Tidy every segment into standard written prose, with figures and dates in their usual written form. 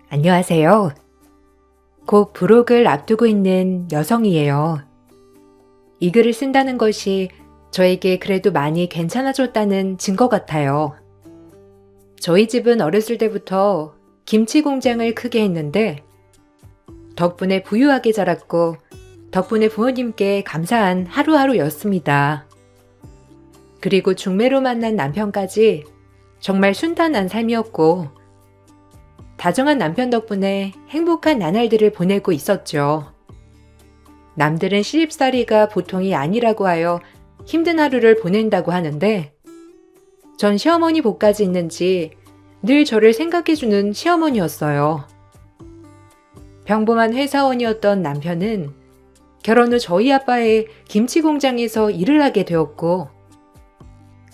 안녕하세요. 곧 부록을 앞두고 있는 여성이에요. 이 글을 쓴다는 것이 저에게 그래도 많이 괜찮아졌다는 증거 같아요. 저희 집은 어렸을 때부터 김치 공장을 크게 했는데 덕분에 부유하게 자랐고 덕분에 부모님께 감사한 하루하루였습니다. 그리고 중매로 만난 남편까지 정말 순탄한 삶이었고 다정한 남편 덕분에 행복한 나날들을 보내고 있었죠. 남들은 시집살이가 보통이 아니라고 하여 힘든 하루를 보낸다고 하는데 전 시어머니 복까지 있는지 늘 저를 생각해주는 시어머니였어요. 평범한 회사원이었던 남편은 결혼 후 저희 아빠의 김치 공장에서 일을 하게 되었고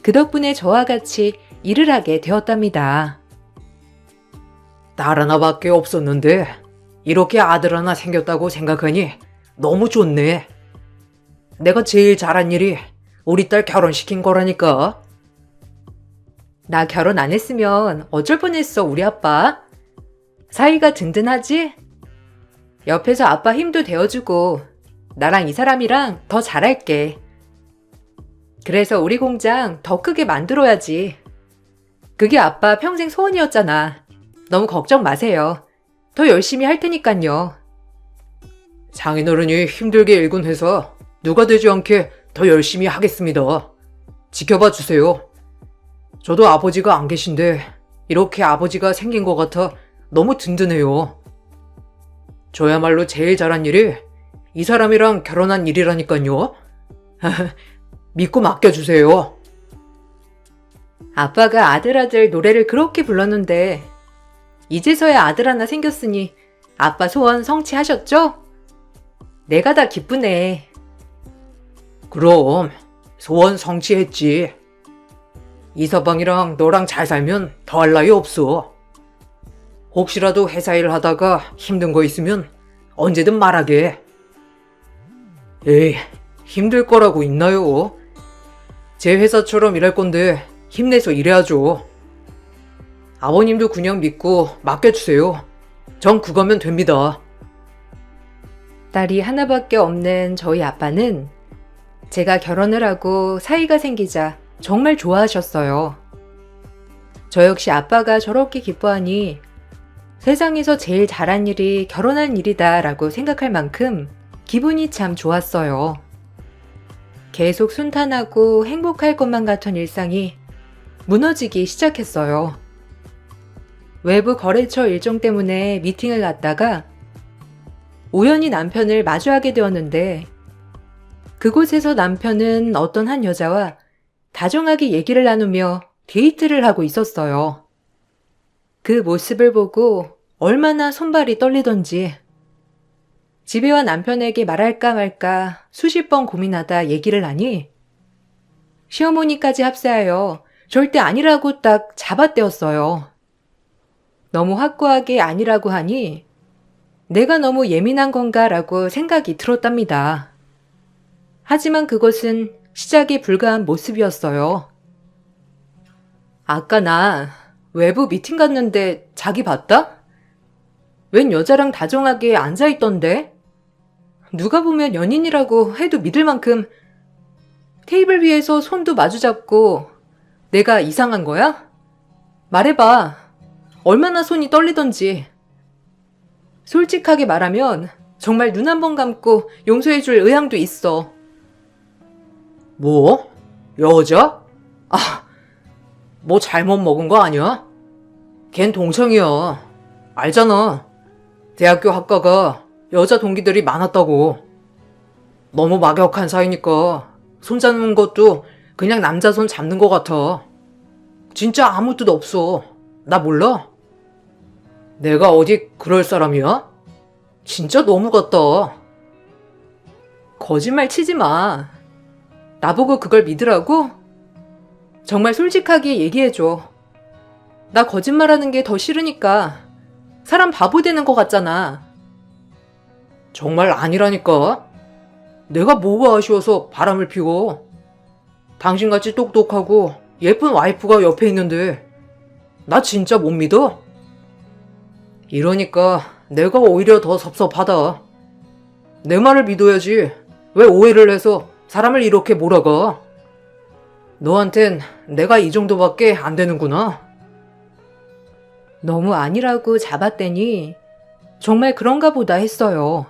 그 덕분에 저와 같이 일을 하게 되었답니다. 딸 하나밖에 없었는데 이렇게 아들 하나 생겼다고 생각하니 너무 좋네. 내가 제일 잘한 일이 우리 딸 결혼시킨 거라니까. 나 결혼 안 했으면 어쩔 뻔했어, 우리 아빠. 사이가 든든하지? 옆에서 아빠 힘도 되어주고 나랑 이 사람이랑 더 잘할게. 그래서 우리 공장 더 크게 만들어야지. 그게 아빠 평생 소원이었잖아. 너무 걱정 마세요. 더 열심히 할 테니깐요. 장인어른이 힘들게 일군 회사 누가 되지 않게 더 열심히 하겠습니다. 지켜봐 주세요. 저도 아버지가 안 계신데 이렇게 아버지가 생긴 것 같아 너무 든든해요. 저야말로 제일 잘한 일이 이 사람이랑 결혼한 일이라니까요. 믿고 맡겨주세요. 아빠가 아들 노래를 그렇게 불렀는데 이제서야 아들 하나 생겼으니 아빠 소원 성취하셨죠? 내가 다 기쁘네. 그럼 소원 성취했지. 이서방이랑 너랑 잘 살면 더할 나위 없어. 혹시라도 회사 일 하다가 힘든 거 있으면 언제든 말하게. 에이, 힘들 거라고 있나요? 제 회사처럼 일할 건데 힘내서 일해야죠. 아버님도 그냥 믿고 맡겨주세요. 전 그거면 됩니다. 딸이 하나밖에 없는 저희 아빠는 제가 결혼을 하고 사이가 생기자 정말 좋아하셨어요. 저 역시 아빠가 저렇게 기뻐하니 세상에서 제일 잘한 일이 결혼한 일이다 라고 생각할 만큼 기분이 참 좋았어요. 계속 순탄하고 행복할 것만 같은 일상이 무너지기 시작했어요. 외부 거래처 일정 때문에 미팅을 갔다가 우연히 남편을 마주하게 되었는데 그곳에서 남편은 어떤 한 여자와 다정하게 얘기를 나누며 데이트를 하고 있었어요. 그 모습을 보고 얼마나 손발이 떨리던지 집에 와 남편에게 말할까 말까 수십 번 고민하다 얘기를 하니 시어머니까지 합세하여 절대 아니라고 딱 잡아떼었어요. 너무 확고하게 아니라고 하니 내가 너무 예민한 건가라고 생각이 들었답니다. 하지만 그것은 시작에 불과한 모습이었어요. 아까 나 외부 미팅 갔는데 자기 봤다? 웬 여자랑 다정하게 앉아있던데? 누가 보면 연인이라고 해도 믿을 만큼 테이블 위에서 손도 마주잡고 내가 이상한 거야? 말해봐. 얼마나 손이 떨리던지. 솔직하게 말하면 정말 눈 한 번 감고 용서해줄 의향도 있어. 뭐? 여자? 아, 뭐 잘못 먹은 거 아니야? 걘 동창이야. 알잖아. 대학교 학과가 여자 동기들이 많았다고. 너무 막역한 사이니까 손 잡는 것도 그냥 남자 손 잡는 것 같아. 진짜 아무 뜻 없어. 나 몰라? 내가 어디 그럴 사람이야? 진짜 너무 같다. 거짓말 치지 마. 나보고 그걸 믿으라고? 정말 솔직하게 얘기해줘. 나 거짓말하는 게 더 싫으니까 사람 바보 되는 것 같잖아. 정말 아니라니까. 내가 뭐가 아쉬워서 바람을 피워. 당신같이 똑똑하고 예쁜 와이프가 옆에 있는데 나 진짜 못 믿어? 이러니까 내가 오히려 더 섭섭하다. 내 말을 믿어야지. 왜 오해를 해서 사람을 이렇게 몰아가? 너한텐 내가 이 정도밖에 안 되는구나. 너무 아니라고 잡았대니 정말 그런가 보다 했어요.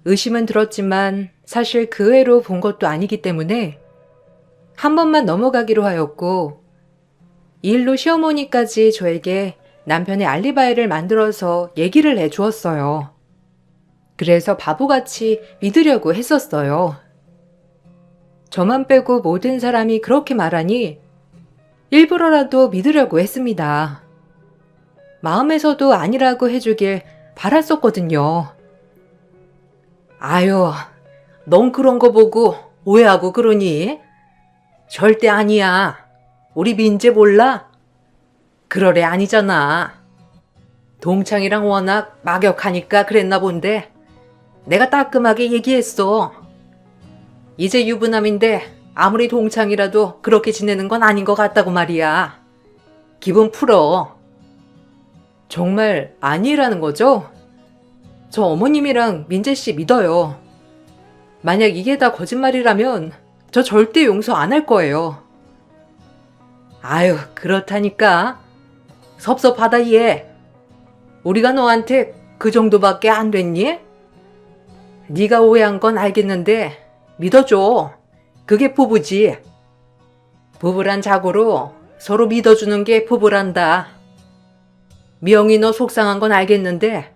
의심은 들었지만 사실 그 외로 본 것도 아니기 때문에 한 번만 넘어가기로 하였고, 이 일로 시어머니까지 저에게 남편의 알리바이를 만들어서 얘기를 해주었어요. 그래서 바보같이 믿으려고 했었어요. 저만 빼고 모든 사람이 그렇게 말하니 일부러라도 믿으려고 했습니다. 마음에서도 아니라고 해주길 바랐었거든요. 아유, 넌 그런 거 보고 오해하고 그러니? 절대 아니야. 우리 민재 몰라? 그러래 아니잖아. 동창이랑 워낙 막역하니까 그랬나 본데 내가 따끔하게 얘기했어. 이제 유부남인데 아무리 동창이라도 그렇게 지내는 건 아닌 것 같다고 말이야. 기분 풀어. 정말 아니라는 거죠? 저 어머님이랑 민재씨 믿어요. 만약 이게 다 거짓말이라면 저 절대 용서 안 할 거예요. 아유, 그렇다니까. 섭섭하다 얘. 우리가 너한테 그 정도밖에 안 됐니? 네가 오해한 건 알겠는데 믿어줘. 그게 부부지. 부부란 자고로 서로 믿어주는 게 부부란다. 미영이 너 속상한 건 알겠는데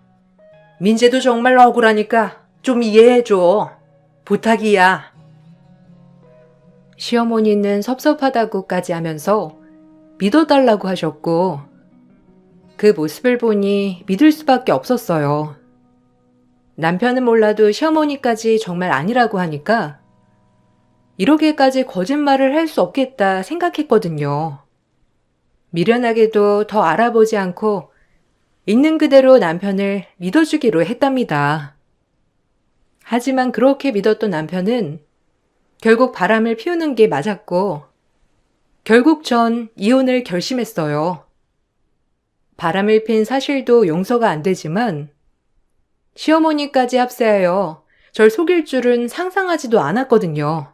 민재도 정말 억울하니까 좀 이해해줘. 부탁이야. 시어머니는 섭섭하다고까지 하면서 믿어달라고 하셨고, 그 모습을 보니 믿을 수밖에 없었어요. 남편은 몰라도 시어머니까지 정말 아니라고 하니까 이렇게까지 거짓말을 할 수 없겠다 생각했거든요. 미련하게도 더 알아보지 않고 있는 그대로 남편을 믿어주기로 했답니다. 하지만 그렇게 믿었던 남편은 결국 바람을 피우는 게 맞았고, 결국 전 이혼을 결심했어요. 바람을 핀 사실도 용서가 안 되지만 시어머니까지 합세하여 절 속일 줄은 상상하지도 않았거든요.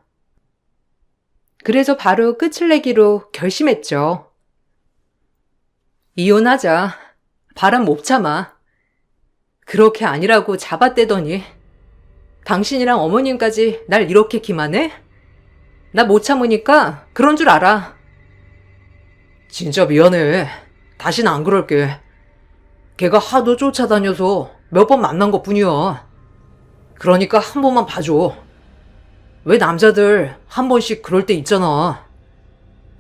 그래서 바로 끝을 내기로 결심했죠. 이혼하자. 바람 못 참아. 그렇게 아니라고 잡아떼더니 당신이랑 어머님까지 날 이렇게 기만해? 나 못 참으니까 그런 줄 알아. 진짜 미안해. 다신 안 그럴게. 걔가 하도 쫓아다녀서 몇 번 만난 것뿐이야. 그러니까 한 번만 봐줘. 왜 남자들 한 번씩 그럴 때 있잖아.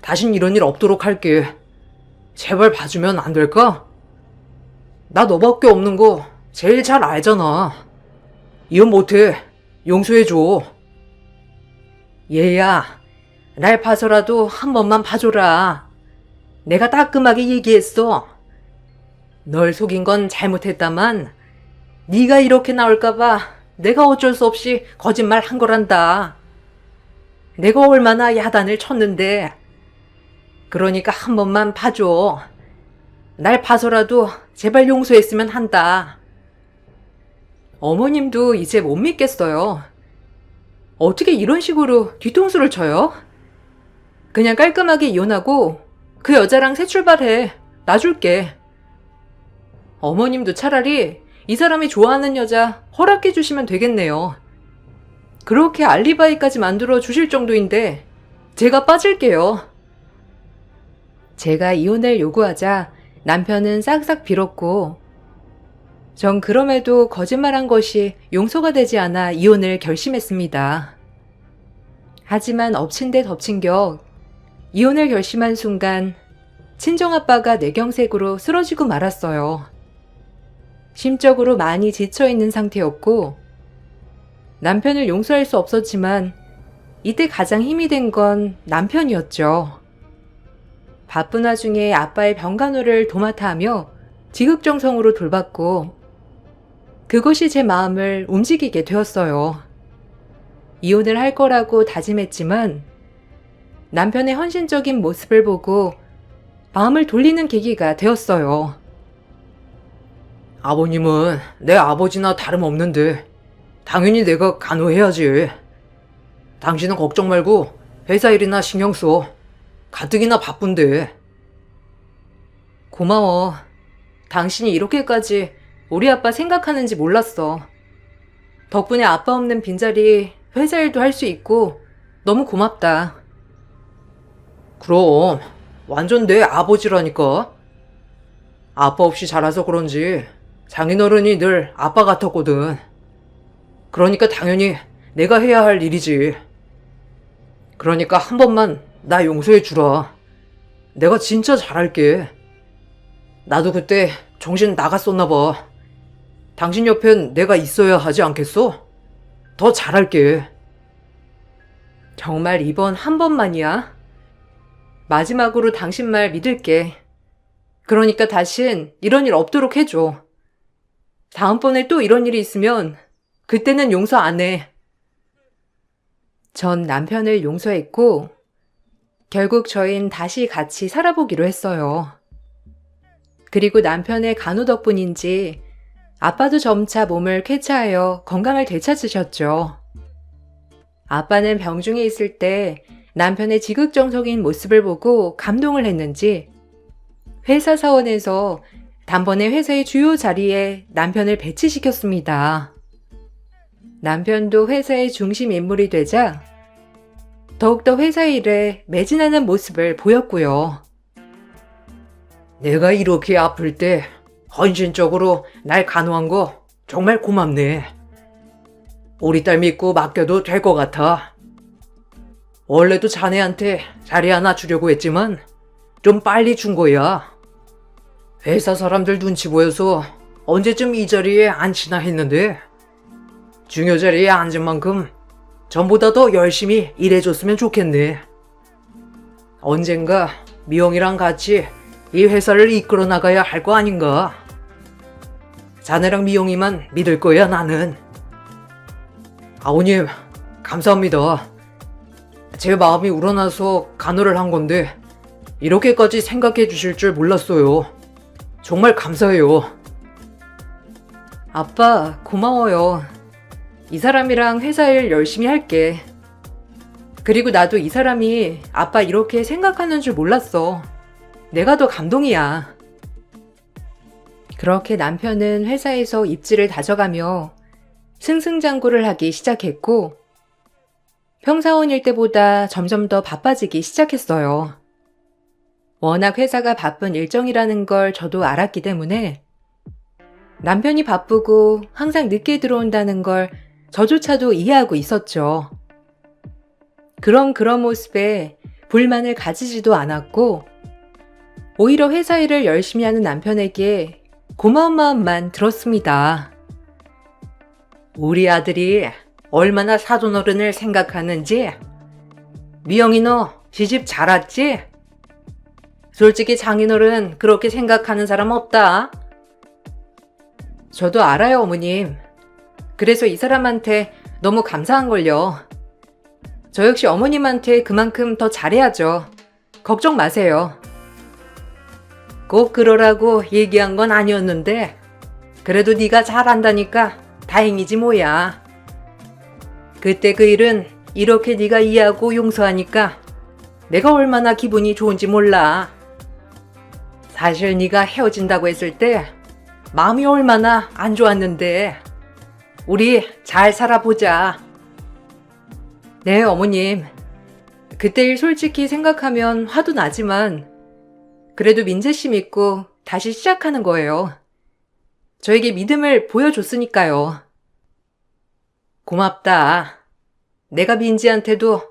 다신 이런 일 없도록 할게. 제발 봐주면 안 될까? 나 너밖에 없는 거 제일 잘 알잖아. 이혼 못해. 용서해줘. 얘야, 날 봐서라도 한 번만 봐줘라. 내가 따끔하게 얘기했어. 널 속인 건 잘못했다만 네가 이렇게 나올까봐 내가 어쩔 수 없이 거짓말 한 거란다. 내가 얼마나 야단을 쳤는데. 그러니까 한 번만 봐줘. 날 봐서라도 제발 용서했으면 한다. 어머님도 이제 못 믿겠어요. 어떻게 이런 식으로 뒤통수를 쳐요? 그냥 깔끔하게 이혼하고 그 여자랑 새 출발해. 놔줄게. 어머님도 차라리 이 사람이 좋아하는 여자 허락해 주시면 되겠네요. 그렇게 알리바이까지 만들어 주실 정도인데 제가 빠질게요. 제가 이혼을 요구하자 남편은 싹싹 빌었고, 전 그럼에도 거짓말한 것이 용서가 되지 않아 이혼을 결심했습니다. 하지만 엎친 데 덮친 격, 이혼을 결심한 순간 친정아빠가 뇌경색으로 쓰러지고 말았어요. 심적으로 많이 지쳐있는 상태였고, 남편을 용서할 수 없었지만 이때 가장 힘이 된 건 남편이었죠. 바쁜 와중에 아빠의 병간호를 도맡아 하며 지극정성으로 돌봤고, 그것이 제 마음을 움직이게 되었어요. 이혼을 할 거라고 다짐했지만 남편의 헌신적인 모습을 보고 마음을 돌리는 계기가 되었어요. 아버님은 내 아버지나 다름없는데 당연히 내가 간호해야지. 당신은 걱정 말고 회사 일이나 신경 써. 가뜩이나 바쁜데. 고마워. 당신이 이렇게까지 우리 아빠 생각하는지 몰랐어. 덕분에 아빠 없는 빈자리 회사 일도 할 수 있고 너무 고맙다. 그럼 완전 내 아버지라니까. 아빠 없이 자라서 그런지 장인어른이 늘 아빠 같았거든. 그러니까 당연히 내가 해야 할 일이지. 그러니까 한 번만 나 용서해 주라. 내가 진짜 잘할게. 나도 그때 정신 나갔었나 봐. 당신 옆엔 내가 있어야 하지 않겠어? 더 잘할게. 정말 이번 한 번만이야. 마지막으로 당신 말 믿을게. 그러니까 다신 이런 일 없도록 해줘. 다음번에 또 이런 일이 있으면 그때는 용서 안 해. 전 남편을 용서했고 결국 저흰 다시 같이 살아보기로 했어요. 그리고 남편의 간호 덕분인지 아빠도 점차 몸을 쾌차하여 건강을 되찾으셨죠. 아빠는 병중에 있을 때 남편의 지극정성인 모습을 보고 감동을 했는지 회사 사원에서 단번에 회사의 주요 자리에 남편을 배치시켰습니다. 남편도 회사의 중심 인물이 되자 더욱더 회사 일에 매진하는 모습을 보였고요. 내가 이렇게 아플 때 헌신적으로 날 간호한 거 정말 고맙네. 우리 딸 믿고 맡겨도 될 것 같아. 원래도 자네한테 자리 하나 주려고 했지만 좀 빨리 준 거야. 회사 사람들 눈치 보여서 언제쯤 이 자리에 앉히나 했는데 중요 자리에 앉은 만큼 전보다 더 열심히 일해줬으면 좋겠네. 언젠가 미영이랑 같이 이 회사를 이끌어 나가야 할 거 아닌가. 자네랑 미영이만 믿을 거야, 나는. 아버님, 감사합니다. 제 마음이 우러나서 간호를 한 건데 이렇게까지 생각해 주실 줄 몰랐어요. 정말 감사해요. 아빠, 고마워요. 이 사람이랑 회사 일 열심히 할게. 그리고 나도 이 사람이 아빠 이렇게 생각하는 줄 몰랐어. 내가 더 감동이야. 그렇게 남편은 회사에서 입지를 다져가며 승승장구를 하기 시작했고 평사원일 때보다 점점 더 바빠지기 시작했어요. 워낙 회사가 바쁜 일정이라는 걸 저도 알았기 때문에 남편이 바쁘고 항상 늦게 들어온다는 걸 저조차도 이해하고 있었죠. 그런 모습에 불만을 가지지도 않았고 오히려 회사 일을 열심히 하는 남편에게 고마운 마음만 들었습니다. 우리 아들이 얼마나 사돈어른을 생각하는지. 미영이 너 시집 잘 왔지? 솔직히 장인어른 그렇게 생각하는 사람 없다. 저도 알아요, 어머님. 그래서 이 사람한테 너무 감사한걸요. 저 역시 어머님한테 그만큼 더 잘해야죠. 걱정 마세요. 꼭 그러라고 얘기한 건 아니었는데 그래도 네가 잘한다니까 다행이지 뭐야. 그때 그 일은 이렇게 네가 이해하고 용서하니까 내가 얼마나 기분이 좋은지 몰라. 사실 네가 헤어진다고 했을 때 마음이 얼마나 안 좋았는데. 우리 잘 살아보자. 네, 어머님. 그때 일 솔직히 생각하면 화도 나지만 그래도 민재 씨 믿고 다시 시작하는 거예요. 저에게 믿음을 보여줬으니까요. 고맙다. 내가 민지한테도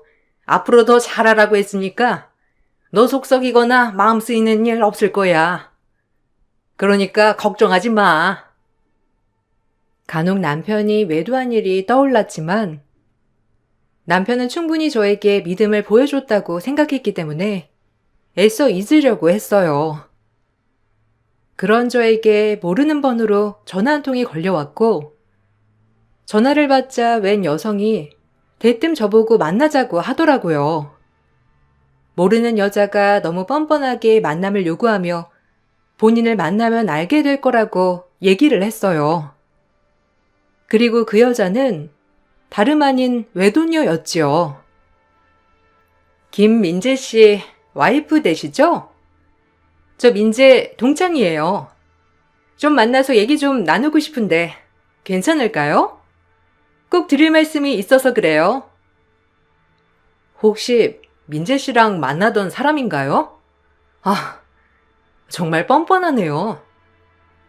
앞으로 더 잘하라고 했으니까 너 속 썩이거나 마음 쓰이는 일 없을 거야. 그러니까 걱정하지 마. 간혹 남편이 외도한 일이 떠올랐지만 남편은 충분히 저에게 믿음을 보여줬다고 생각했기 때문에 애써 잊으려고 했어요. 그런 저에게 모르는 번호로 전화 한 통이 걸려왔고 전화를 받자 웬 여성이 대뜸 저보고 만나자고 하더라고요. 모르는 여자가 너무 뻔뻔하게 만남을 요구하며 본인을 만나면 알게 될 거라고 얘기를 했어요. 그리고 그 여자는 다름 아닌 외도녀였지요. 김민재 씨 와이프 되시죠? 저 민재 동창이에요. 좀 만나서 얘기 좀 나누고 싶은데 괜찮을까요? 꼭 드릴 말씀이 있어서 그래요. 혹시 민재 씨랑 만나던 사람인가요? 아, 정말 뻔뻔하네요.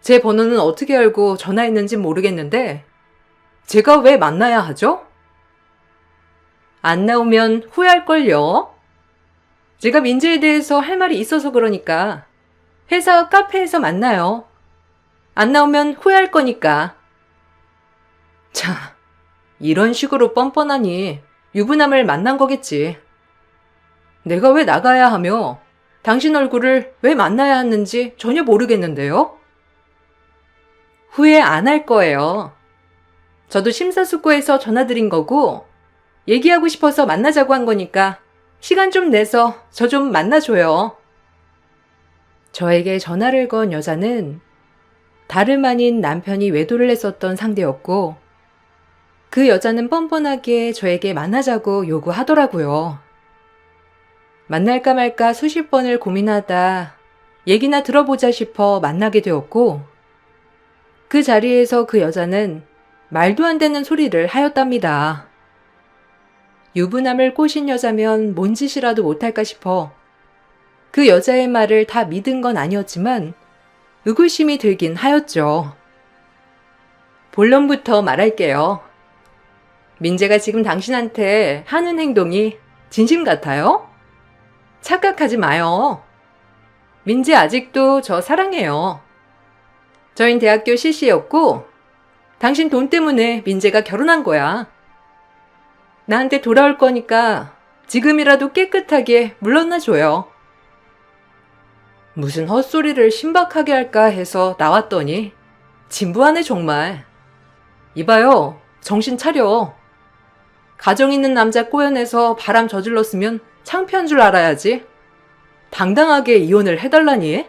제 번호는 어떻게 알고 전화했는지 모르겠는데 제가 왜 만나야 하죠? 안 나오면 후회할걸요. 제가 민재에 대해서 할 말이 있어서 그러니까 회사 카페에서 만나요. 안 나오면 후회할 거니까. 자, 이런 식으로 뻔뻔하니 유부남을 만난 거겠지. 내가 왜 나가야 하며 당신 얼굴을 왜 만나야 하는지 전혀 모르겠는데요. 후회 안 할 거예요. 저도 심사숙고해서 전화드린 거고 얘기하고 싶어서 만나자고 한 거니까 시간 좀 내서 저 좀 만나줘요. 저에게 전화를 건 여자는 다름 아닌 남편이 외도를 했었던 상대였고 그 여자는 뻔뻔하게 저에게 만나자고 요구하더라고요. 만날까 말까 수십 번을 고민하다 얘기나 들어보자 싶어 만나게 되었고 그 자리에서 그 여자는 말도 안 되는 소리를 하였답니다. 유부남을 꼬신 여자면 뭔 짓이라도 못할까 싶어 그 여자의 말을 다 믿은 건 아니었지만 의구심이 들긴 하였죠. 본론부터 말할게요. 민재가 지금 당신한테 하는 행동이 진심 같아요? 착각하지 마요. 민재 아직도 저 사랑해요. 저흰 대학교 CC였고 당신 돈 때문에 민재가 결혼한 거야. 나한테 돌아올 거니까 지금이라도 깨끗하게 물러나줘요. 무슨 헛소리를 신박하게 할까 해서 나왔더니 진부하네 정말. 이봐요, 정신 차려. 가정 있는 남자 꼬여내서 바람 저질렀으면 창피한 줄 알아야지. 당당하게 이혼을 해달라니.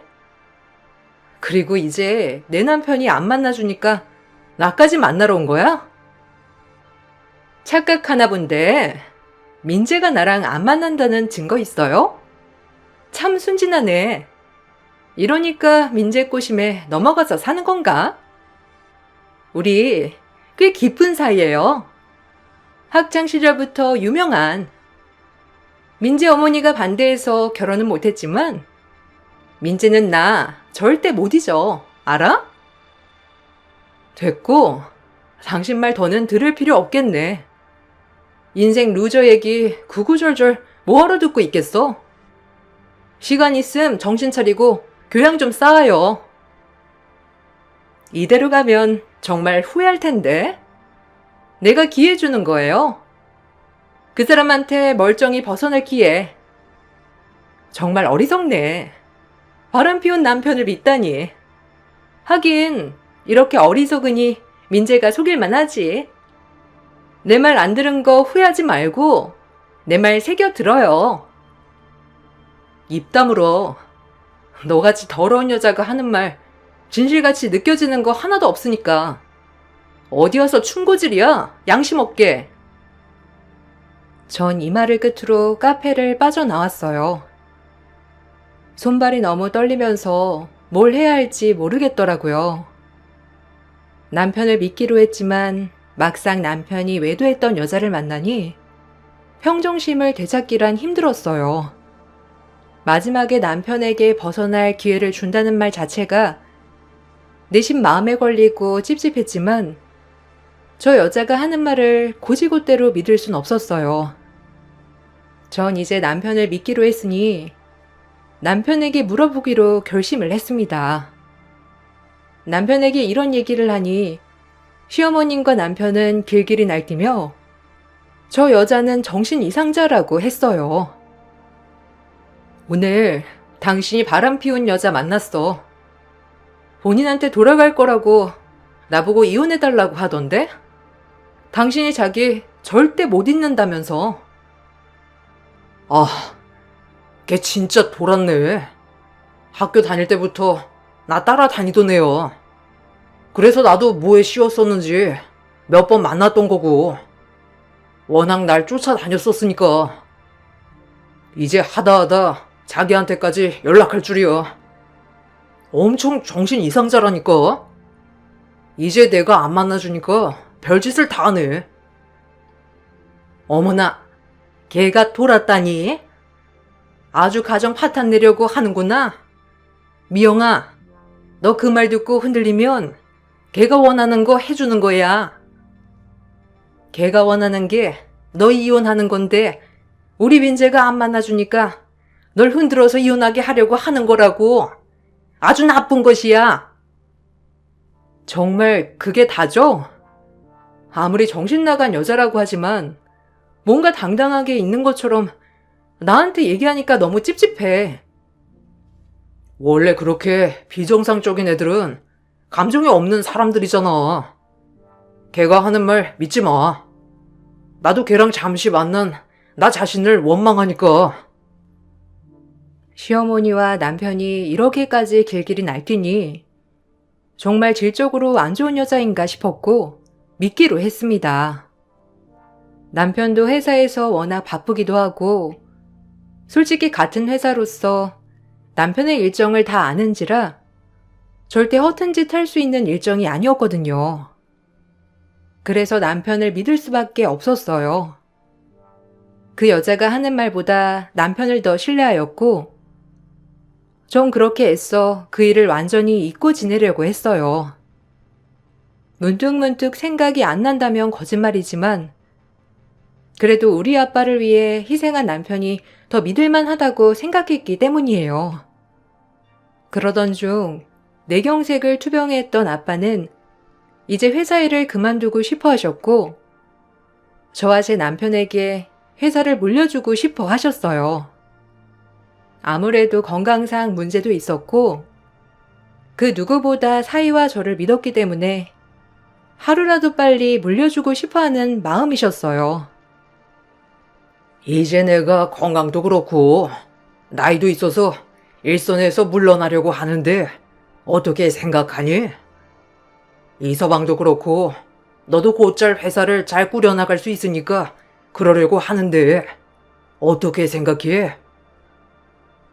그리고 이제 내 남편이 안 만나주니까 나까지 만나러 온 거야? 착각하나 본데 민재가 나랑 안 만난다는 증거 있어요? 참 순진하네. 이러니까 민재 꼬심에 넘어가서 사는 건가? 우리 꽤 깊은 사이예요. 학창 시절부터 유명한. 민재 어머니가 반대해서 결혼은 못했지만 민재는 나 절대 못 잊어. 알아? 됐고 당신 말 더는 들을 필요 없겠네. 인생 루저 얘기 구구절절 뭐하러 듣고 있겠어? 시간 있음 정신 차리고 교양 좀 쌓아요. 이대로 가면 정말 후회할 텐데. 내가 기회 주는 거예요. 그 사람한테 멀쩡히 벗어날 기회. 정말 어리석네. 바람 피운 남편을 믿다니. 하긴 이렇게 어리석으니 민재가 속일만 하지. 내 말 안 들은 거 후회하지 말고 내 말 새겨 들어요. 입 다물어. 너같이 더러운 여자가 하는 말 진실같이 느껴지는 거 하나도 없으니까. 어디 와서 충고질이야? 양심 없게. 전 이 말을 끝으로 카페를 빠져나왔어요. 손발이 너무 떨리면서 뭘 해야 할지 모르겠더라고요. 남편을 믿기로 했지만 막상 남편이 외도했던 여자를 만나니 평정심을 되찾기란 힘들었어요. 마지막에 남편에게 벗어날 기회를 준다는 말 자체가 내심 마음에 걸리고 찝찝했지만 저 여자가 하는 말을 고지고대로 믿을 순 없었어요. 전 이제 남편을 믿기로 했으니 남편에게 물어보기로 결심을 했습니다. 남편에게 이런 얘기를 하니 시어머님과 남편은 길길이 날뛰며 저 여자는 정신 이상자라고 했어요. 오늘 당신이 바람 피운 여자 만났어. 본인한테 돌아갈 거라고 나보고 이혼해달라고 하던데? 당신이 자기 절대 못 잊는다면서. 아, 걔 진짜 돌았네. 학교 다닐 때부터 나 따라다니던 애야. 그래서 나도 뭐에 씌웠었는지 몇 번 만났던 거고, 워낙 날 쫓아다녔었으니까. 이제 하다하다 자기한테까지 연락할 줄이야. 엄청 정신 이상자라니까. 이제 내가 안 만나주니까 별짓을 다 하네. 어머나, 걔가 돌았다니? 아주 가정 파탄 내려고 하는구나. 미영아, 너 그 말 듣고 흔들리면 걔가 원하는 거 해주는 거야. 걔가 원하는 게 너 이혼하는 건데 우리 민재가 안 만나주니까 널 흔들어서 이혼하게 하려고 하는 거라고. 아주 나쁜 것이야. 정말 그게 다죠? 아무리 정신 나간 여자라고 하지만 뭔가 당당하게 있는 것처럼 나한테 얘기하니까 너무 찝찝해. 원래 그렇게 비정상적인 애들은 감정이 없는 사람들이잖아. 걔가 하는 말 믿지 마. 나도 걔랑 잠시 만난 나 자신을 원망하니까. 시어머니와 남편이 이렇게까지 길길이 날뛰니 정말 질적으로 안 좋은 여자인가 싶었고 믿기로 했습니다. 남편도 회사에서 워낙 바쁘기도 하고 솔직히 같은 회사로서 남편의 일정을 다 아는지라 절대 허튼 짓 할 수 있는 일정이 아니었거든요. 그래서 남편을 믿을 수밖에 없었어요. 그 여자가 하는 말보다 남편을 더 신뢰하였고 전 그렇게 애써 그 일을 완전히 잊고 지내려고 했어요. 문득문득 생각이 안 난다면 거짓말이지만 그래도 우리 아빠를 위해 희생한 남편이 더 믿을만하다고 생각했기 때문이에요. 그러던 중 뇌경색을 투병해 했던 아빠는 이제 회사 일을 그만두고 싶어 하셨고 저와 제 남편에게 회사를 물려주고 싶어 하셨어요. 아무래도 건강상 문제도 있었고 그 누구보다 사위와 저를 믿었기 때문에 하루라도 빨리 물려주고 싶어하는 마음이셨어요. 이제 내가 건강도 그렇고 나이도 있어서 일선에서 물러나려고 하는데 어떻게 생각하니? 이서방도 그렇고 너도 곧잘 회사를 잘 꾸려나갈 수 있으니까 그러려고 하는데 어떻게 생각해?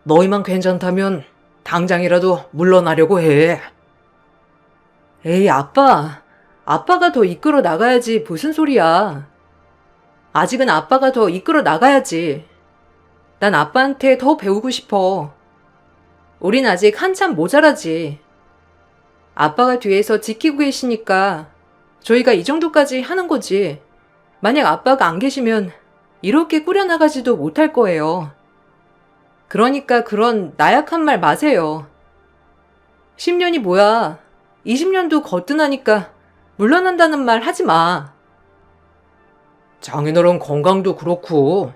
너희만 괜찮다면 당장이라도 물러나려고 해. 에이, 아빠. 아빠가 더 이끌어 나가야지 무슨 소리야. 아직은 아빠가 더 이끌어 나가야지. 난 아빠한테 더 배우고 싶어. 우린 아직 한참 모자라지. 아빠가 뒤에서 지키고 계시니까 저희가 이 정도까지 하는 거지. 만약 아빠가 안 계시면 이렇게 꾸려나가지도 못할 거예요. 그러니까 그런 나약한 말 마세요. 10년이 뭐야. 20년도 거뜬하니까 물러난다는 말 하지 마. 장인어른 건강도 그렇고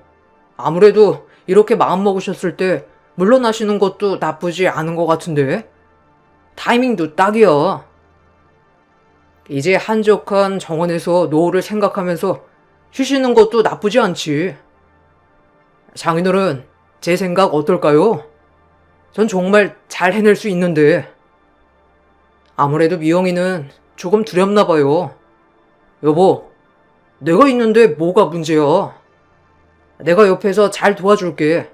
아무래도 이렇게 마음먹으셨을 때 물러나시는 것도 나쁘지 않은 것 같은데 타이밍도 딱이야. 이제 한적한 정원에서 노후를 생각하면서 쉬시는 것도 나쁘지 않지. 장인어른 제 생각 어떨까요? 전 정말 잘 해낼 수 있는데 아무래도 미영이는 조금 두렵나 봐요. 여보, 내가 있는데 뭐가 문제야? 내가 옆에서 잘 도와줄게.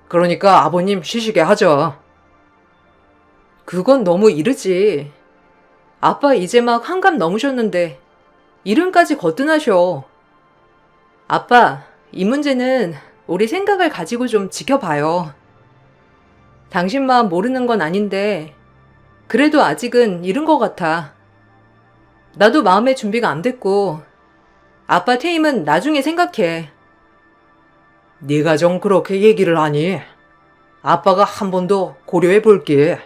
그러니까 아버님 쉬시게 하자. 그건 너무 이르지. 아빠 이제 막 한갑 넘으셨는데 이름까지 거뜬하셔. 아빠, 이 문제는 우리 생각을 가지고 좀 지켜봐요. 당신 마음 모르는 건 아닌데 그래도 아직은 이른 것 같아. 나도 마음의 준비가 안 됐고 아빠 퇴임은 나중에 생각해. 네가 좀 그렇게 얘기를 하니 아빠가 한 번 더 고려해 볼게.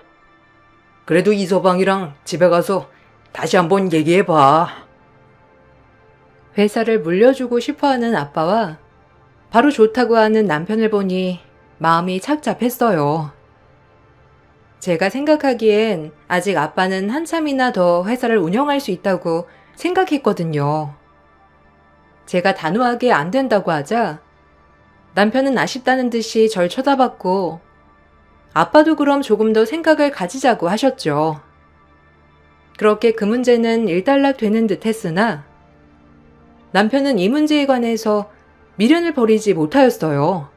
그래도 이서방이랑 집에 가서 다시 한번 얘기해 봐. 회사를 물려주고 싶어하는 아빠와 바로 좋다고 하는 남편을 보니 마음이 착잡했어요. 제가 생각하기엔 아직 아빠는 한참이나 더 회사를 운영할 수 있다고 생각했거든요. 제가 단호하게 안 된다고 하자 남편은 아쉽다는 듯이 절 쳐다봤고 아빠도 그럼 조금 더 생각을 가지자고 하셨죠. 그렇게 그 문제는 일단락 되는 듯 했으나 남편은 이 문제에 관해서 미련을 버리지 못하였어요.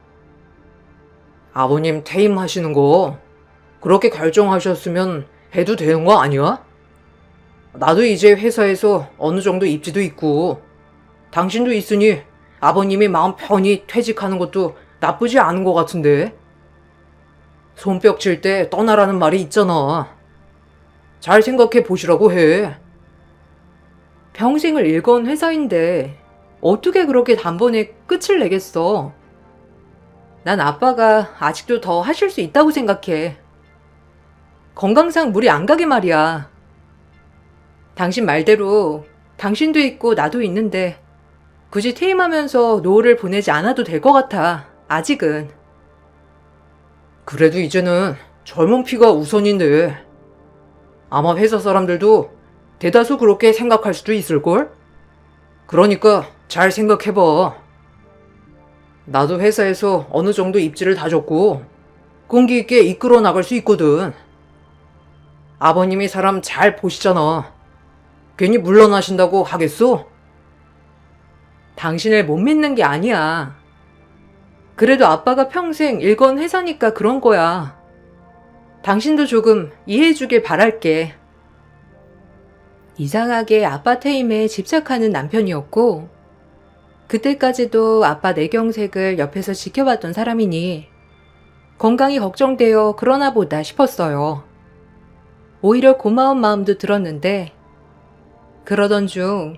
아버님 퇴임하시는 거 그렇게 결정하셨으면 해도 되는 거 아니야? 나도 이제 회사에서 어느 정도 입지도 있고 당신도 있으니 아버님이 마음 편히 퇴직하는 것도 나쁘지 않은 것 같은데. 손뼉 칠 때 떠나라는 말이 있잖아. 잘 생각해 보시라고 해. 평생을 일궈온 회사인데 어떻게 그렇게 단번에 끝을 내겠어. 난 아빠가 아직도 더 하실 수 있다고 생각해. 건강상 무리 안 가게 말이야. 당신 말대로 당신도 있고 나도 있는데 굳이 퇴임하면서 노후를 보내지 않아도 될 것 같아. 아직은. 그래도 이제는 젊은 피가 우선인데 아마 회사 사람들도 대다수 그렇게 생각할 수도 있을걸? 그러니까 잘 생각해봐. 나도 회사에서 어느 정도 입지를 다졌고 끈기 있게 이끌어 나갈 수 있거든. 아버님이 사람 잘 보시잖아. 괜히 물러나신다고 하겠어? 당신을 못 믿는 게 아니야. 그래도 아빠가 평생 일건 회사니까 그런 거야. 당신도 조금 이해해주길 바랄게. 이상하게 아빠 퇴임에 집착하는 남편이었고 그때까지도 아빠 내경색을 옆에서 지켜봤던 사람이니 건강이 걱정되어 그러나 보다 싶었어요. 오히려 고마운 마음도 들었는데 그러던 중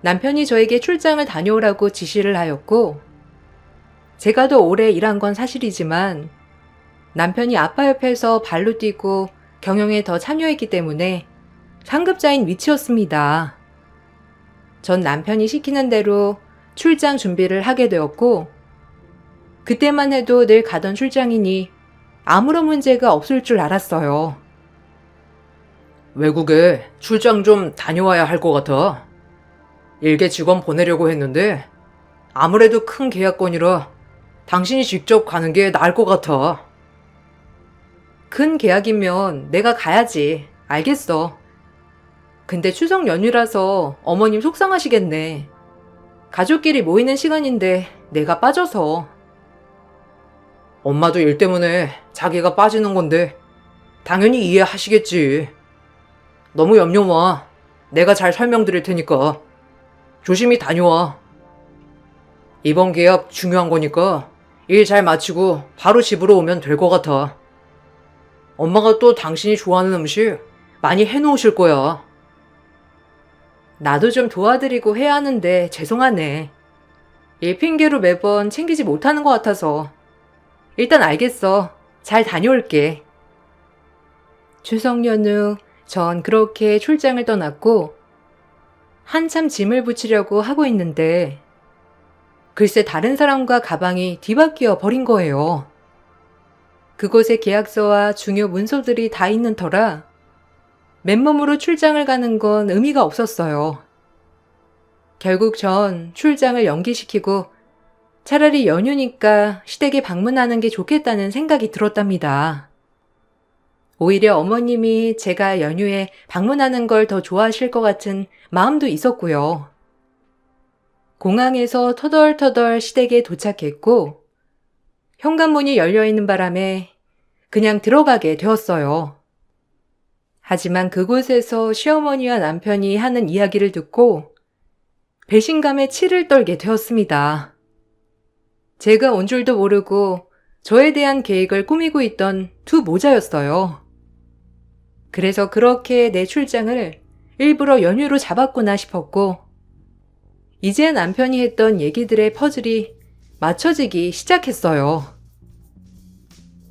남편이 저에게 출장을 다녀오라고 지시를 하였고 제가 더 오래 일한 건 사실이지만 남편이 아빠 옆에서 발로 뛰고 경영에 더 참여했기 때문에 상급자인 위치였습니다. 전 남편이 시키는 대로 출장 준비를 하게 되었고 그때만 해도 늘 가던 출장이니 아무런 문제가 없을 줄 알았어요. 외국에 출장 좀 다녀와야 할 것 같아. 일개 직원 보내려고 했는데 아무래도 큰 계약건이라 당신이 직접 가는 게 나을 것 같아. 큰 계약이면 내가 가야지. 알겠어. 근데 추석 연휴라서 어머님 속상하시겠네. 가족끼리 모이는 시간인데 내가 빠져서. 엄마도 일 때문에 자기가 빠지는 건데 당연히 이해하시겠지. 너무 염려 마. 내가 잘 설명드릴 테니까 조심히 다녀와. 이번 계약 중요한 거니까 일 잘 마치고 바로 집으로 오면 될 것 같아. 엄마가 또 당신이 좋아하는 음식 많이 해놓으실 거야. 나도 좀 도와드리고 해야 하는데 죄송하네. 일 핑계로 매번 챙기지 못하는 것 같아서. 일단 알겠어. 잘 다녀올게. 추석 연휴 전 그렇게 출장을 떠났고 한참 짐을 붙이려고 하고 있는데 글쎄 다른 사람과 가방이 뒤바뀌어 버린 거예요. 그곳에 계약서와 중요 문서들이 다 있는 터라 맨몸으로 출장을 가는 건 의미가 없었어요. 결국 전 출장을 연기시키고 차라리 연휴니까 시댁에 방문하는 게 좋겠다는 생각이 들었답니다. 오히려 어머님이 제가 연휴에 방문하는 걸 더 좋아하실 것 같은 마음도 있었고요. 공항에서 터덜터덜 시댁에 도착했고 현관문이 열려있는 바람에 그냥 들어가게 되었어요. 하지만 그곳에서 시어머니와 남편이 하는 이야기를 듣고 배신감에 치를 떨게 되었습니다. 제가 온 줄도 모르고 저에 대한 계획을 꾸미고 있던 두 모자였어요. 그래서 그렇게 내 출장을 일부러 연휴로 잡았구나 싶었고 이제 남편이 했던 얘기들의 퍼즐이 맞춰지기 시작했어요.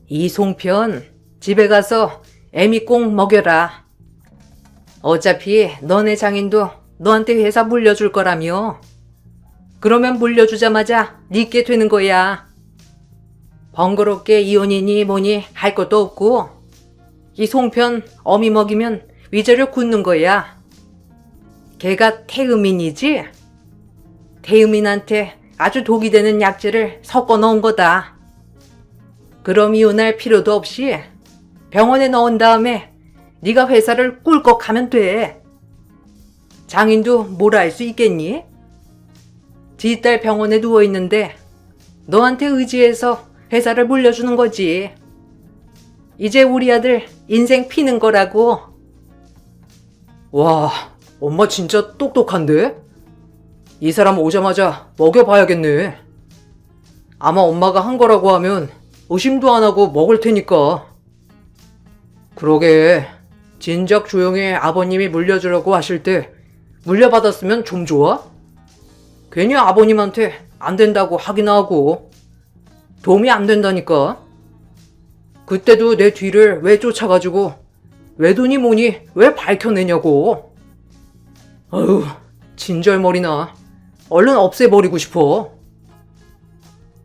이송편, 집에 가서 애미 꼭 먹여라. 어차피 너네 장인도 너한테 회사 물려줄 거라며. 그러면 물려주자마자 닉게 되는 거야. 번거롭게 이혼이니 뭐니 할 것도 없고 이 송편 어미 먹이면 위자료 굳는 거야. 걔가 태음인이지? 태음인한테 아주 독이 되는 약재를 섞어 넣은 거다. 그럼 이혼할 필요도 없이 병원에 넣은 다음에 네가 회사를 꿀꺽 가면 돼. 장인도 뭐라 할 수 있겠니? 뒷딸 병원에 누워있는데 너한테 의지해서 회사를 물려주는 거지. 이제 우리 아들 인생 피는 거라고. 와, 엄마 진짜 똑똑한데? 이 사람 오자마자 먹여봐야겠네. 아마 엄마가 한 거라고 하면 의심도 안 하고 먹을 테니까. 그러게, 진작 조용히 아버님이 물려주라고 하실 때 물려받았으면 좀 좋아? 괜히 아버님한테 안 된다고 하긴 하고 도움이 안 된다니까. 그때도 내 뒤를 왜 쫓아가지고 외도니 뭐니 왜 밝혀내냐고. 아유, 진절머리나. 얼른 없애버리고 싶어.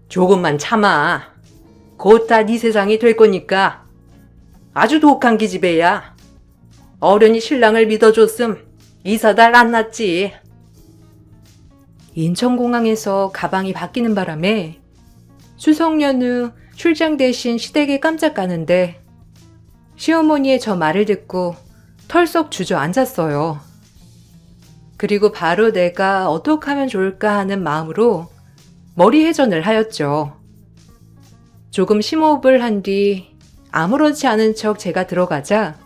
조금만 참아. 곧 다 네 세상이 될 거니까. 아주 독한 기집애야. 어련히 신랑을 믿어줬음 이사달 안 났지. 인천공항에서 가방이 바뀌는 바람에 추석 연휴 출장 대신 시댁에 깜짝 가는데 시어머니의 저 말을 듣고 털썩 주저앉았어요. 그리고 바로 내가 어떻게 하면 좋을까 하는 마음으로 머리 회전을 하였죠. 조금 심호흡을 한 뒤 아무렇지 않은 척 제가 들어가자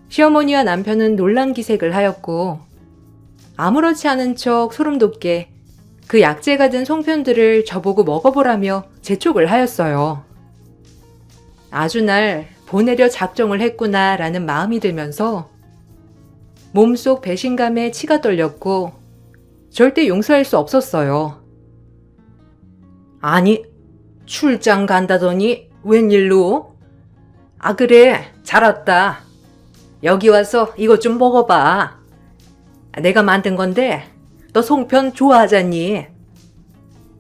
시어머니와 남편은 놀란 기색을 하였고 아무렇지 않은 척 소름 돋게 그 약재가 든 송편들을 저보고 먹어보라며 재촉을 하였어요. 아주 날 보내려 작정을 했구나 라는 마음이 들면서 몸속 배신감에 치가 떨렸고 절대 용서할 수 없었어요. 아니, 출장 간다더니 웬일로? 아, 그래, 잘 왔다. 여기 와서 이것 좀 먹어봐. 내가 만든 건데 너 송편 좋아하잖니?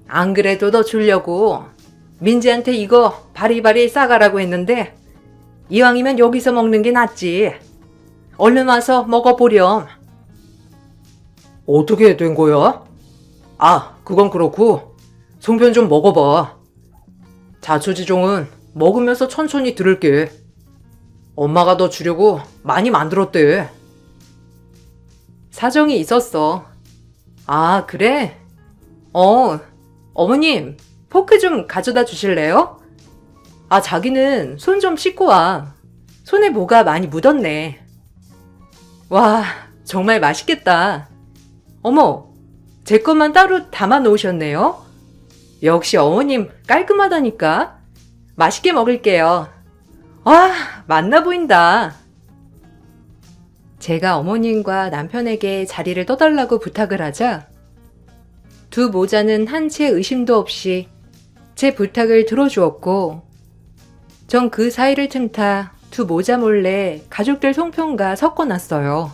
안 그래도 너 주려고 민지한테 이거 바리바리 싸가라고 했는데 이왕이면 여기서 먹는 게 낫지. 얼른 와서 먹어보렴. 어떻게 된 거야? 아, 그건 그렇고 송편 좀 먹어봐. 자초지종은 먹으면서 천천히 들을게. 엄마가 너 주려고 많이 만들었대. 사정이 있었어. 아, 그래? 어머님, 포크 좀 가져다 주실래요? 아, 자기는 손 좀 씻고 와. 손에 뭐가 많이 묻었네. 와, 정말 맛있겠다. 어머, 제 것만 따로 담아 놓으셨네요. 역시 어머님 깔끔하다니까. 맛있게 먹을게요. 와, 맛나 보인다. 제가 어머님과 남편에게 자리를 떠달라고 부탁을 하자 두 모자는 한 채 의심도 없이 제 부탁을 들어주었고 전 그 사이를 틈타 두 모자 몰래 가족들 송편과 섞어놨어요.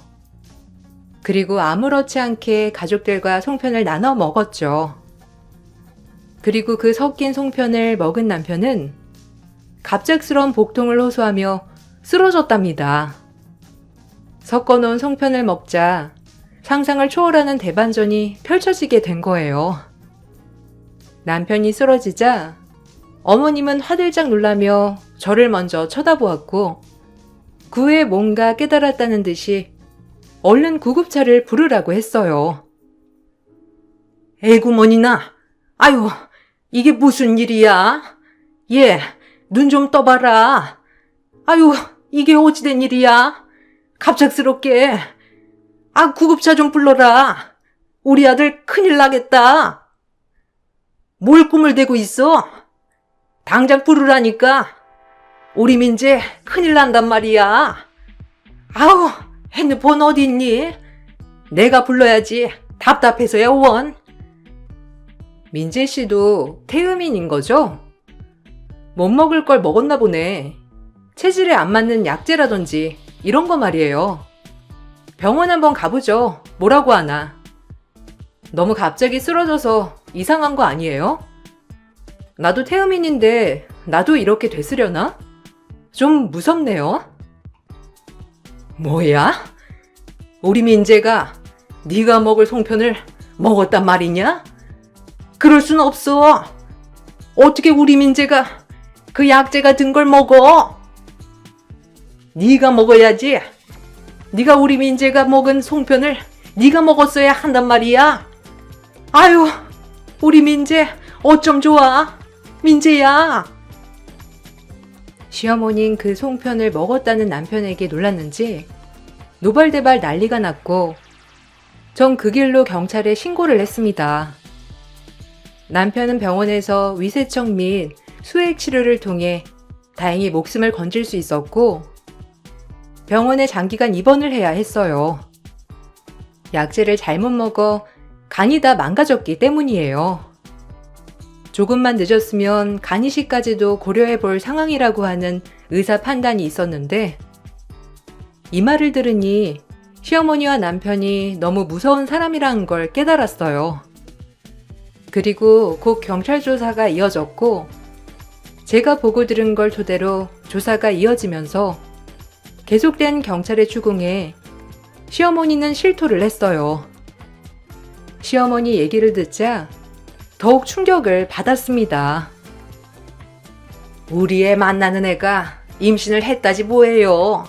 그리고 아무렇지 않게 가족들과 송편을 나눠 먹었죠. 그리고 그 섞인 송편을 먹은 남편은 갑작스러운 복통을 호소하며 쓰러졌답니다. 섞어놓은 송편을 먹자 상상을 초월하는 대반전이 펼쳐지게 된 거예요. 남편이 쓰러지자 어머님은 화들짝 놀라며 저를 먼저 쳐다보았고 그 후에 뭔가 깨달았다는 듯이 얼른 구급차를 부르라고 했어요. 에구머니나, 아유, 이게 무슨 일이야? 얘, 눈 좀 떠봐라. 아유, 이게 어찌된 일이야? 갑작스럽게. 아, 구급차 좀 불러라. 우리 아들 큰일 나겠다. 뭘 꿈을 대고 있어? 당장 부르라니까. 우리 민재 큰일 난단 말이야. 아우, 핸드폰 어디 있니? 내가 불러야지. 답답해서야 원. 민재 씨도 태음인인 거죠? 못 먹을 걸 먹었나 보네. 체질에 안 맞는 약재라든지 이런 거 말이에요. 병원 한번 가보죠. 뭐라고 하나. 너무 갑자기 쓰러져서 이상한 거 아니에요? 나도 태음인인데 나도 이렇게 됐으려나? 좀 무섭네요. 뭐야? 우리 민재가 네가 먹을 송편을 먹었단 말이냐? 그럴 순 없어. 어떻게 우리 민재가 그 약재 같은 걸 먹어? 네가 먹어야지. 네가 우리 민재가 먹은 송편을 네가 먹었어야 한단 말이야. 아유, 우리 민재 어쩜 좋아. 민재야. 시어머니는 그 송편을 먹었다는 남편에게 놀랐는지 노발대발 난리가 났고 전 그 길로 경찰에 신고를 했습니다. 남편은 병원에서 위세청 및 수액 치료를 통해 다행히 목숨을 건질 수 있었고 병원에 장기간 입원을 해야 했어요. 약재를 잘못 먹어 간이 다 망가졌기 때문이에요. 조금만 늦었으면 간 이식까지도 고려해 볼 상황이라고 하는 의사 판단이 있었는데 이 말을 들으니 시어머니와 남편이 너무 무서운 사람이라는 걸 깨달았어요. 그리고 곧 경찰 조사가 이어졌고 제가 보고 들은 걸 토대로 조사가 이어지면서 계속된 경찰의 추궁에 시어머니는 실토를 했어요. 시어머니 얘기를 듣자 더욱 충격을 받았습니다. 우리 애 만나는 애가 임신을 했다지 뭐예요.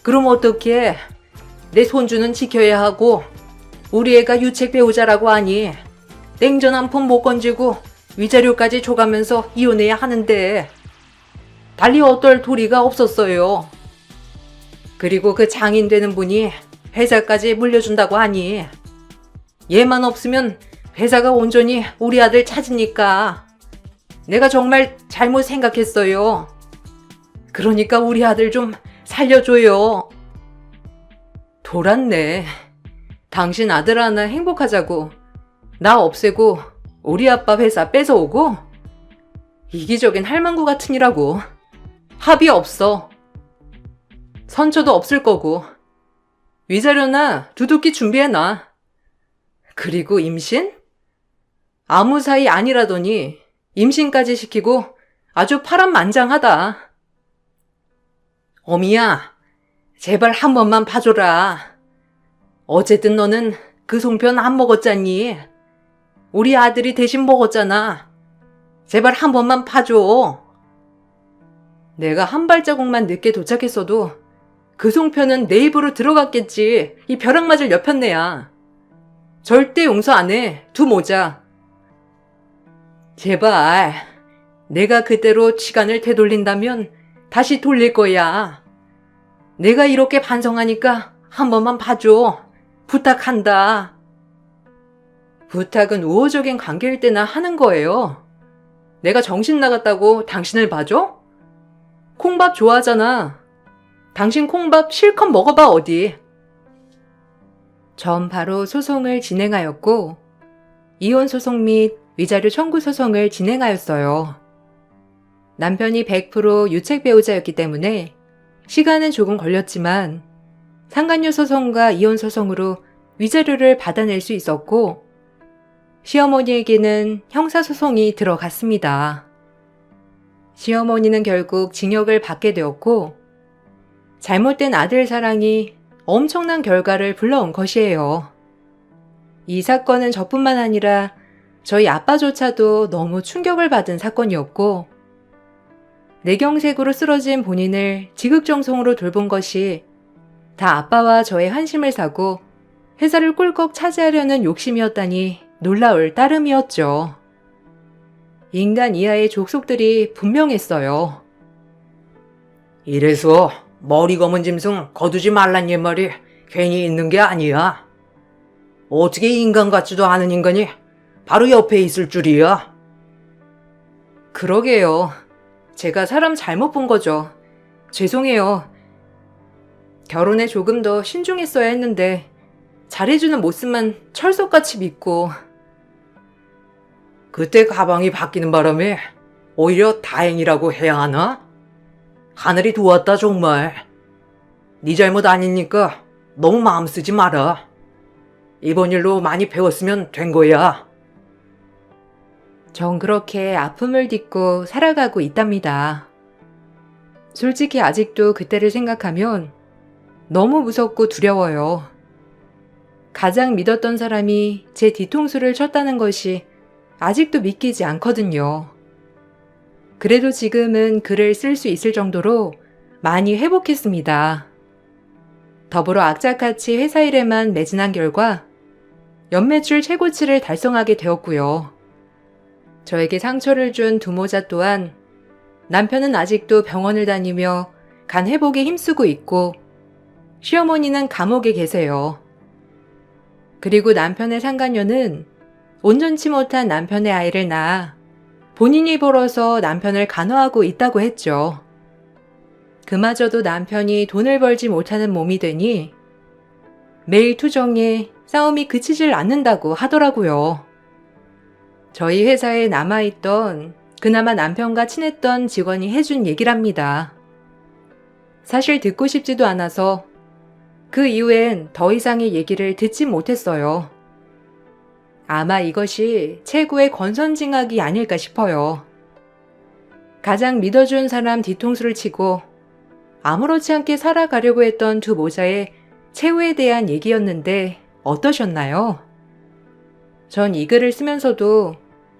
그럼 어떻게 내 손주는 지켜야 하고 우리 애가 유책 배우자라고 하니 냉전 한 푼 못 건지고 위자료까지 줘가면서 이혼해야 하는데 달리 어떨 도리가 없었어요. 그리고 그 장인 되는 분이 회사까지 물려준다고 하니 얘만 없으면 회사가 온전히 우리 아들 찾으니까 내가 정말 잘못 생각했어요. 그러니까 우리 아들 좀 살려줘요. 돌았네. 당신 아들 하나 행복하자고 나 없애고 우리 아빠 회사 뺏어오고 이기적인 할망구 같으니라고. 합의 없어. 선처도 없을 거고 위자료나 두둑히 준비해놔. 그리고 임신? 아무 사이 아니라더니 임신까지 시키고 아주 파란만장하다. 어미야, 제발 한 번만 봐줘라. 어쨌든 너는 그 송편 안 먹었잖니. 우리 아들이 대신 먹었잖아. 제발 한 번만 봐줘. 내가 한 발자국만 늦게 도착했어도 그 송편은 내 입으로 들어갔겠지. 이 벼락 맞을 여편네야. 절대 용서 안 해. 두 모자. 제발 내가 그대로 시간을 되돌린다면 다시 돌릴 거야. 내가 이렇게 반성하니까 한 번만 봐줘. 부탁한다. 부탁은 우호적인 관계일 때나 하는 거예요. 내가 정신 나갔다고 당신을 봐줘? 콩밥 좋아하잖아. 당신 콩밥 실컷 먹어봐 어디. 전 바로 소송을 진행하였고 이혼 소송 및 위자료 청구 소송을 진행하였어요. 남편이 100% 유책 배우자였기 때문에 시간은 조금 걸렸지만 상간녀 소송과 이혼 소송으로 위자료를 받아낼 수 있었고 시어머니에게는 형사소송이 들어갔습니다. 시어머니는 결국 징역을 받게 되었고 잘못된 아들 사랑이 엄청난 결과를 불러온 것이에요. 이 사건은 저뿐만 아니라 저희 아빠조차도 너무 충격을 받은 사건이었고 뇌경색으로 쓰러진 본인을 지극정성으로 돌본 것이 다 아빠와 저의 환심을 사고 회사를 꿀꺽 차지하려는 욕심이었다니 놀라울 따름이었죠. 인간 이하의 족속들이 분명했어요. 이래서 머리 검은 짐승 거두지 말란 옛말이 괜히 있는 게 아니야. 어떻게 인간 같지도 않은 인간이 바로 옆에 있을 줄이야. 그러게요. 제가 사람 잘못 본 거죠. 죄송해요. 결혼에 조금 더 신중했어야 했는데 잘해주는 모습만 철석같이 믿고. 그때 가방이 바뀌는 바람에 오히려 다행이라고 해야 하나? 하늘이 도왔다 정말. 네 잘못 아니니까 너무 마음 쓰지 마라. 이번 일로 많이 배웠으면 된 거야. 전 그렇게 아픔을 딛고 살아가고 있답니다. 솔직히 아직도 그때를 생각하면 너무 무섭고 두려워요. 가장 믿었던 사람이 제 뒤통수를 쳤다는 것이 아직도 믿기지 않거든요. 그래도 지금은 글을 쓸 수 있을 정도로 많이 회복했습니다. 더불어 악착같이 회사 일에만 매진한 결과 연매출 최고치를 달성하게 되었고요. 저에게 상처를 준 두모자 또한 남편은 아직도 병원을 다니며 간 회복에 힘쓰고 있고 시어머니는 감옥에 계세요. 그리고 남편의 상간녀는 온전치 못한 남편의 아이를 낳아 본인이 벌어서 남편을 간호하고 있다고 했죠. 그마저도 남편이 돈을 벌지 못하는 몸이 되니 매일 투정에 싸움이 그치질 않는다고 하더라고요. 저희 회사에 남아있던 그나마 남편과 친했던 직원이 해준 얘기랍니다. 사실 듣고 싶지도 않아서 그 이후엔 더 이상의 얘기를 듣지 못했어요. 아마 이것이 최고의 권선징악이 아닐까 싶어요. 가장 믿어준 사람 뒤통수를 치고 아무렇지 않게 살아가려고 했던 두 모자의 최후에 대한 얘기였는데 어떠셨나요? 전 이 글을 쓰면서도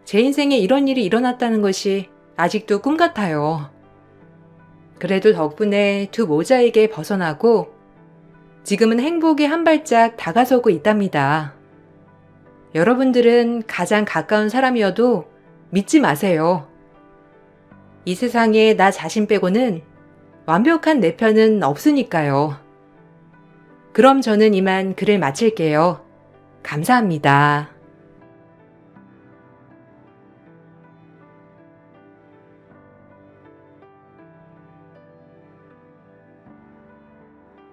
제 인생에 이런 일이 일어났다는 것이 아직도 꿈 같아요. 그래도 덕분에 두 모자에게 벗어나고 지금은 행복에 한 발짝 다가서고 있답니다. 여러분들은 가장 가까운 사람이어도 믿지 마세요. 이 세상에 나 자신 빼고는 완벽한 내 편은 없으니까요. 그럼 저는 이만 글을 마칠게요. 감사합니다.